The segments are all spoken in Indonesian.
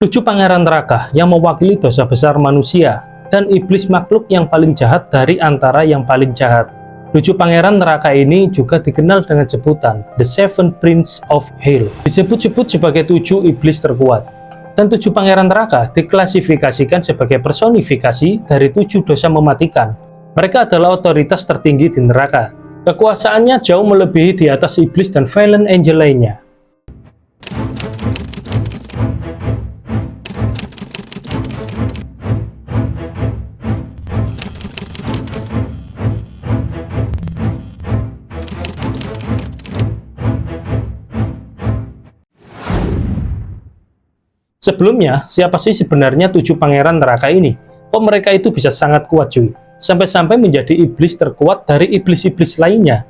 Tujuh pangeran neraka yang mewakili dosa besar manusia dan iblis makhluk yang paling jahat dari antara yang paling jahat. Tujuh pangeran neraka ini juga dikenal dengan sebutan The Seven Prince of Hell. Disebut-sebut sebagai tujuh iblis terkuat. Dan tujuh pangeran neraka diklasifikasikan sebagai personifikasi dari tujuh dosa mematikan. Mereka adalah otoritas tertinggi di neraka. Kekuasaannya jauh melebihi di atas iblis dan fallen angel lainnya. Sebelumnya, siapa sih sebenarnya tujuh pangeran neraka ini? Kok mereka itu bisa sangat kuat cuy? Sampai-sampai menjadi iblis terkuat dari iblis-iblis lainnya.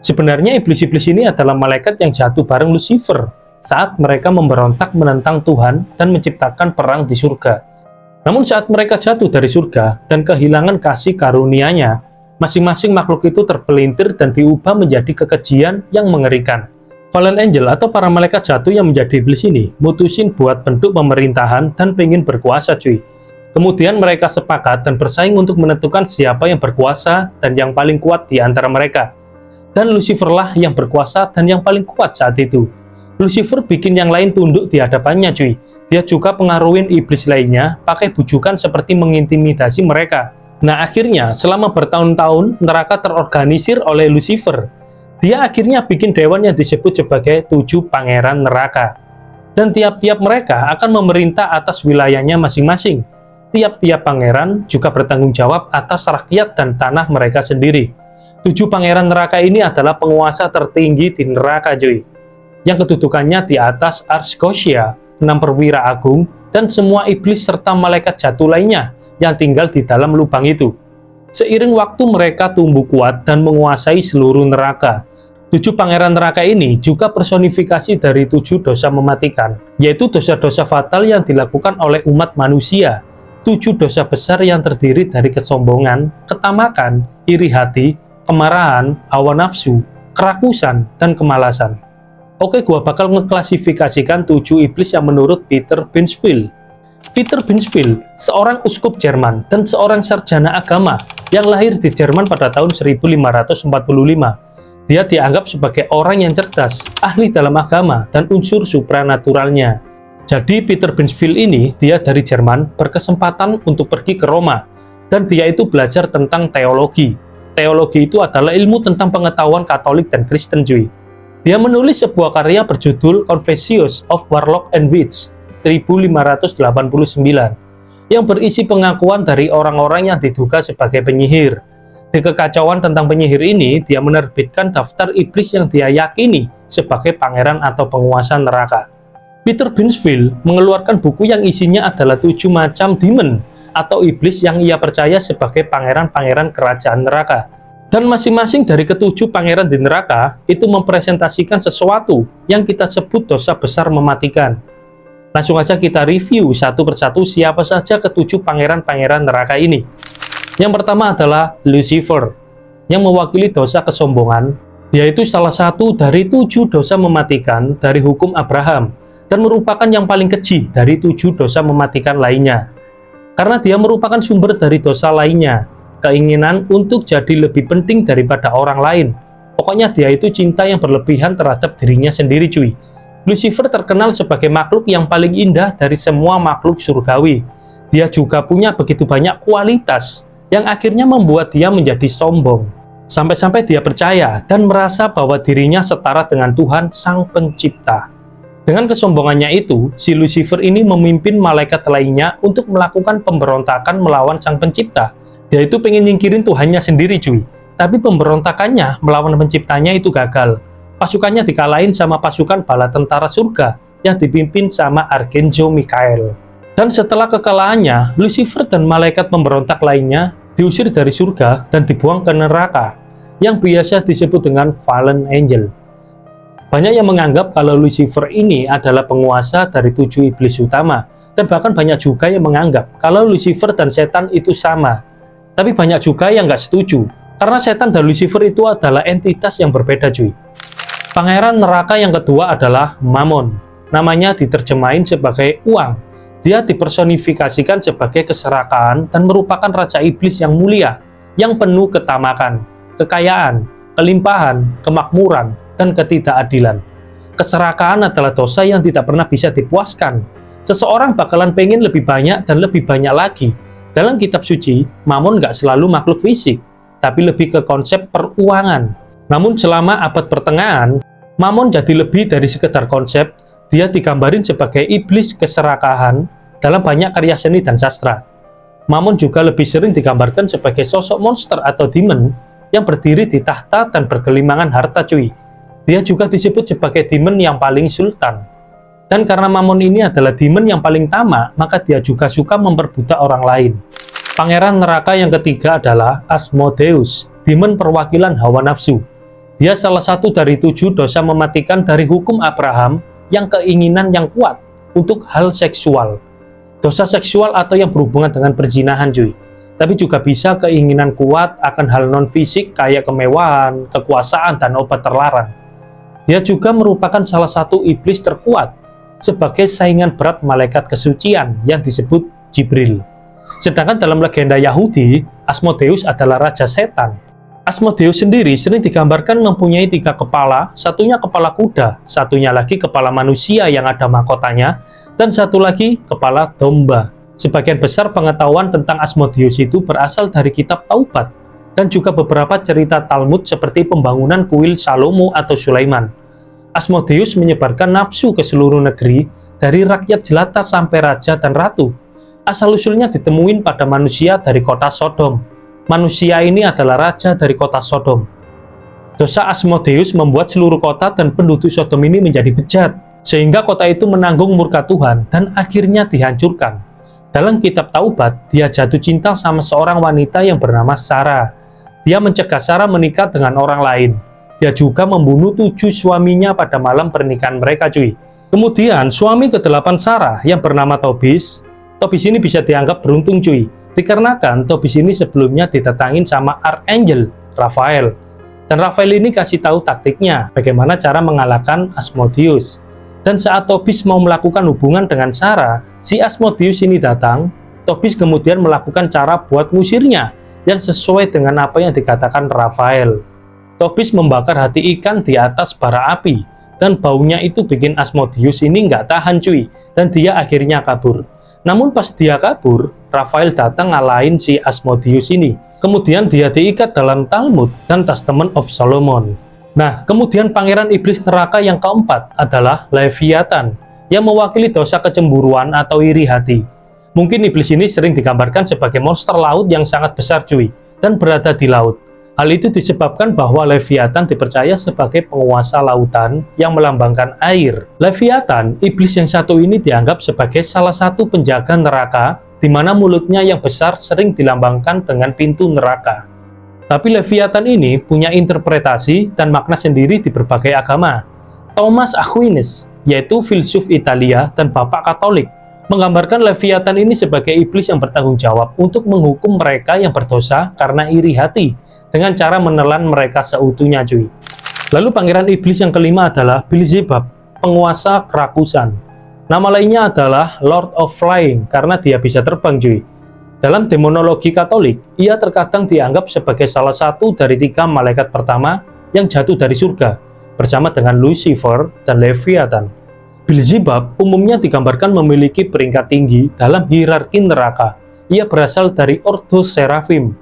Sebenarnya iblis-iblis ini adalah malaikat yang jatuh bareng Lucifer saat mereka memberontak menentang Tuhan dan menciptakan perang di surga. Namun saat mereka jatuh dari surga dan kehilangan kasih karunia-Nya, masing-masing makhluk itu terpelintir dan diubah menjadi kekejian yang mengerikan. Fallen angel atau para malaikat jatuh yang menjadi iblis ini mutusin buat bentuk pemerintahan dan pengen berkuasa cuy. Kemudian mereka sepakat dan bersaing untuk menentukan siapa yang berkuasa dan yang paling kuat di antara mereka. Dan Lucifer lah yang berkuasa dan yang paling kuat saat itu. Lucifer bikin yang lain tunduk di hadapannya cuy. Dia juga pengaruhin iblis lainnya pakai bujukan seperti mengintimidasi mereka. Nah akhirnya selama bertahun-tahun neraka terorganisir oleh Lucifer. Dia akhirnya bikin dewan yang disebut sebagai tujuh pangeran neraka. Dan tiap-tiap mereka akan memerintah atas wilayahnya masing-masing. Tiap-tiap pangeran juga bertanggung jawab atas rakyat dan tanah mereka sendiri. Tujuh pangeran neraka ini adalah penguasa tertinggi di neraka cuy. Yang kedudukannya di atas Arskosia, 6 perwira agung, dan semua iblis serta malaikat jatuh lainnya yang tinggal di dalam lubang itu. Seiring waktu mereka tumbuh kuat dan menguasai seluruh neraka. Tujuh pangeran neraka ini juga personifikasi dari tujuh dosa mematikan, yaitu dosa-dosa fatal yang dilakukan oleh umat manusia. Tujuh dosa besar yang terdiri dari kesombongan, ketamakan, iri hati, kemarahan, hawa nafsu, kerakusan, dan kemalasan. Oke, gua bakal ngeklasifikasikan tujuh iblis yang menurut Peter Binsfeld. Peter Binsfeld, seorang uskup Jerman dan seorang sarjana agama yang lahir di Jerman pada tahun 1545. Dia dianggap sebagai orang yang cerdas, ahli dalam agama, dan unsur supranaturalnya. Jadi Peter Binsfeld ini, dia dari Jerman, berkesempatan untuk pergi ke Roma. Dan dia itu belajar tentang teologi. Teologi itu adalah ilmu tentang pengetahuan Katolik dan Kristen cuy. Dia menulis sebuah karya berjudul Confessions of Warlock and Witch, 1589, yang berisi pengakuan dari orang-orang yang diduga sebagai penyihir. Di kekacauan tentang penyihir ini, dia menerbitkan daftar iblis yang dia yakini sebagai pangeran atau penguasa neraka. Peter Binsfeld mengeluarkan buku yang isinya adalah 7 macam demon atau iblis yang ia percaya sebagai pangeran-pangeran kerajaan neraka. Dan masing-masing dari ketujuh pangeran di neraka itu mempresentasikan sesuatu yang kita sebut dosa besar mematikan. Langsung aja kita review satu persatu siapa saja ketujuh pangeran-pangeran neraka ini. Yang pertama adalah Lucifer, yang mewakili dosa kesombongan. Dia itu salah satu dari 7 dosa mematikan dari hukum Abraham, dan merupakan yang paling keji dari 7 dosa mematikan lainnya. Karena dia merupakan sumber dari dosa lainnya, keinginan untuk jadi lebih penting daripada orang lain. Pokoknya dia itu cinta yang berlebihan terhadap dirinya sendiri cuy. Lucifer terkenal sebagai makhluk yang paling indah dari semua makhluk surgawi. Dia juga punya begitu banyak kualitas yang akhirnya membuat dia menjadi sombong. Sampai-sampai dia percaya dan merasa bahwa dirinya setara dengan Tuhan Sang Pencipta. Dengan kesombongannya itu, si Lucifer ini memimpin malaikat lainnya untuk melakukan pemberontakan melawan Sang Pencipta. Dia itu pengen nyingkirin Tuhannya sendiri cuy. Tapi pemberontakannya melawan penciptanya itu gagal. Pasukannya dikalahin sama pasukan bala tentara surga yang dipimpin sama Archangel Michael. Dan setelah kekalahannya, Lucifer dan malaikat pemberontak lainnya diusir dari surga dan dibuang ke neraka, yang biasa disebut dengan Fallen Angel. Banyak yang menganggap kalau Lucifer ini adalah penguasa dari 7 iblis utama, dan bahkan banyak juga yang menganggap kalau Lucifer dan setan itu sama. Tapi banyak juga yang nggak setuju, karena setan dan Lucifer itu adalah entitas yang berbeda cuy. Pangeran neraka yang kedua adalah Mammon. Namanya diterjemahin sebagai uang. Dia dipersonifikasikan sebagai keserakahan dan merupakan raja iblis yang mulia, yang penuh ketamakan, kekayaan, kelimpahan, kemakmuran, dan ketidakadilan. Keserakahan adalah dosa yang tidak pernah bisa dipuaskan. Seseorang bakalan pengen lebih banyak dan lebih banyak lagi. Dalam kitab suci, Mammon nggak selalu makhluk fisik, tapi lebih ke konsep peruangan. Namun selama abad pertengahan, Mammon jadi lebih dari sekedar konsep. Dia digambarin sebagai iblis keserakahan dalam banyak karya seni dan sastra. Mammon juga lebih sering digambarkan sebagai sosok monster atau demon yang berdiri di tahta dan bergelimangan harta cuy. Dia juga disebut sebagai demon yang paling sultan. Dan karena Mammon ini adalah demon yang paling tamak, maka dia juga suka memperbudak orang lain. Pangeran neraka yang ketiga adalah Asmodeus, demon perwakilan hawa nafsu. Dia salah satu dari 7 dosa mematikan dari hukum Abraham yang keinginan yang kuat untuk hal seksual. Dosa seksual atau yang berhubungan dengan perzinahan cuy. Tapi juga bisa keinginan kuat akan hal non-fisik kayak kemewahan, kekuasaan, dan obat terlarang. Dia juga merupakan salah satu iblis terkuat sebagai saingan berat malaikat kesucian yang disebut Jibril. Sedangkan dalam legenda Yahudi, Asmodeus adalah raja setan. Asmodeus sendiri sering digambarkan mempunyai 3 kepala, satunya kepala kuda, satunya lagi kepala manusia yang ada mahkotanya, dan satu lagi kepala domba. Sebagian besar pengetahuan tentang Asmodeus itu berasal dari kitab Taubat, dan juga beberapa cerita Talmud seperti pembangunan kuil Salomo atau Sulaiman. Asmodeus menyebarkan nafsu ke seluruh negeri, dari rakyat jelata sampai raja dan ratu. Asal-usulnya ditemuin pada manusia dari kota Sodom. Manusia ini adalah raja dari kota Sodom. Dosa Asmodeus membuat seluruh kota dan penduduk Sodom ini menjadi bejat, sehingga kota itu menanggung murka Tuhan dan akhirnya dihancurkan. Dalam kitab Taubat, dia jatuh cinta sama seorang wanita yang bernama Sarah. Dia mencegah Sarah menikah dengan orang lain. Dia juga membunuh 7 suaminya pada malam pernikahan mereka cuy. Kemudian suami ke-8 Sarah yang bernama Tobis ini bisa dianggap beruntung cuy. Dikarenakan Tobis ini sebelumnya ditetangin sama Archangel Raphael. Dan Raphael ini kasih tahu taktiknya, bagaimana cara mengalahkan Asmodeus. Dan saat Tobis mau melakukan hubungan dengan Sarah, si Asmodeus ini datang. Tobis kemudian melakukan cara buat ngusirnya, yang sesuai dengan apa yang dikatakan Raphael. Tobis membakar hati ikan di atas bara api, dan baunya itu bikin Asmodeus ini nggak tahan cuy, dan dia akhirnya kabur. Namun pas dia kabur, Raphael datang ngalahin si Asmodeus ini. Kemudian dia diikat dalam Talmud dan Testament of Solomon. Nah, kemudian pangeran iblis neraka yang keempat adalah Leviathan, yang mewakili dosa kecemburuan atau iri hati. Mungkin iblis ini sering digambarkan sebagai monster laut yang sangat besar cuy, dan berada di laut. Hal itu disebabkan bahwa Leviathan dipercaya sebagai penguasa lautan yang melambangkan air. Leviathan, iblis yang satu ini dianggap sebagai salah satu penjaga neraka, di mana mulutnya yang besar sering dilambangkan dengan pintu neraka. Tapi Leviathan ini punya interpretasi dan makna sendiri di berbagai agama. Thomas Aquinas, yaitu filsuf Italia dan bapak Katolik, menggambarkan Leviathan ini sebagai iblis yang bertanggung jawab untuk menghukum mereka yang berdosa karena iri hati, dengan cara menelan mereka seutuhnya cuy. Lalu pangeran iblis yang kelima adalah Beelzebub, penguasa kerakusan. Nama lainnya adalah Lord of Flying karena dia bisa terbang cuy. Dalam demonologi Katolik, ia terkadang dianggap sebagai salah satu dari 3 malaikat pertama yang jatuh dari surga, bersama dengan Lucifer dan Leviathan. Beelzebub umumnya digambarkan memiliki peringkat tinggi dalam hierarki neraka. Ia berasal dari Ordo Seraphim.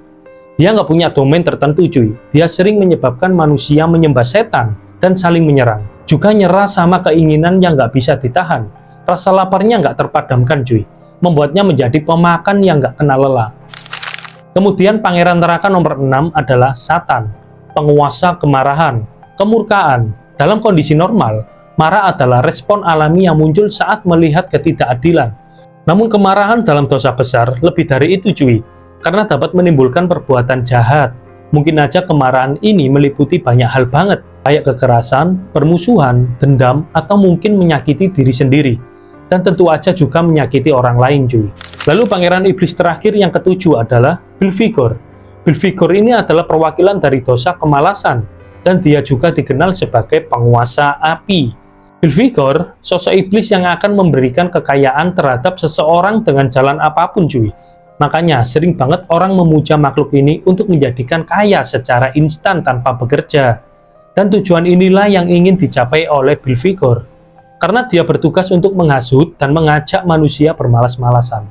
Dia nggak punya domain tertentu cuy. Dia sering menyebabkan manusia menyembah setan dan saling menyerang. Juga nyerah sama keinginan yang nggak bisa ditahan. Rasa laparnya nggak terpadamkan cuy. Membuatnya menjadi pemakan yang nggak kenal lelah. Kemudian pangeran neraka nomor 6 adalah Satan, penguasa kemarahan, kemurkaan. Dalam kondisi normal, marah adalah respon alami yang muncul saat melihat ketidakadilan. Namun kemarahan dalam dosa besar lebih dari itu cuy. Karena dapat menimbulkan perbuatan jahat. Mungkin aja kemarahan ini meliputi banyak hal banget, kayak kekerasan, permusuhan, dendam, atau mungkin menyakiti diri sendiri. Dan tentu aja juga menyakiti orang lain cuy. Lalu pangeran iblis terakhir yang ketujuh adalah Belphegor. Belphegor ini adalah perwakilan dari dosa kemalasan, dan dia juga dikenal sebagai penguasa api. Belphegor, sosok iblis yang akan memberikan kekayaan terhadap seseorang dengan jalan apapun cuy. Makanya sering banget orang memuja makhluk ini untuk menjadikan kaya secara instan tanpa bekerja. Dan tujuan inilah yang ingin dicapai oleh Belphegor. Karena dia bertugas untuk menghasut dan mengajak manusia bermalas-malasan.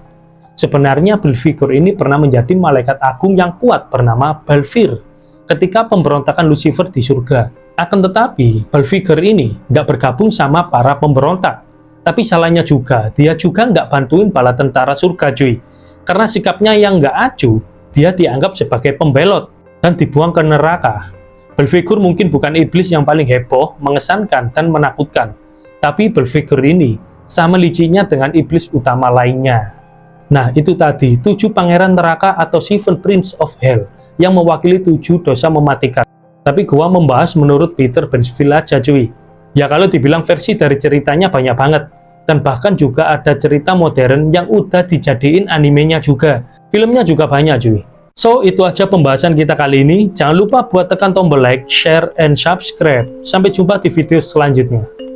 Sebenarnya Belphegor ini pernah menjadi malaikat agung yang kuat bernama Balfir ketika pemberontakan Lucifer di surga. Akan tetapi, Belphegor ini nggak bergabung sama para pemberontak. Tapi salahnya juga, dia juga nggak bantuin bala tentara surga cuy. Karena sikapnya yang nggak acuh, dia dianggap sebagai pembelot dan dibuang ke neraka. Belphegor mungkin bukan iblis yang paling heboh, mengesankan, dan menakutkan. Tapi Belphegor ini sama licinnya dengan iblis utama lainnya. Nah, itu tadi 7 pangeran neraka atau Seven Prince of Hell yang mewakili 7 dosa mematikan. Tapi gua membahas menurut Peter Bensfield aja cuy. Ya kalau dibilang versi dari ceritanya banyak banget. Dan bahkan juga ada cerita modern yang udah dijadiin animenya juga. Filmnya juga banyak cuy. So, itu aja pembahasan kita kali ini. Jangan lupa buat tekan tombol like, share, and subscribe. Sampai jumpa di video selanjutnya.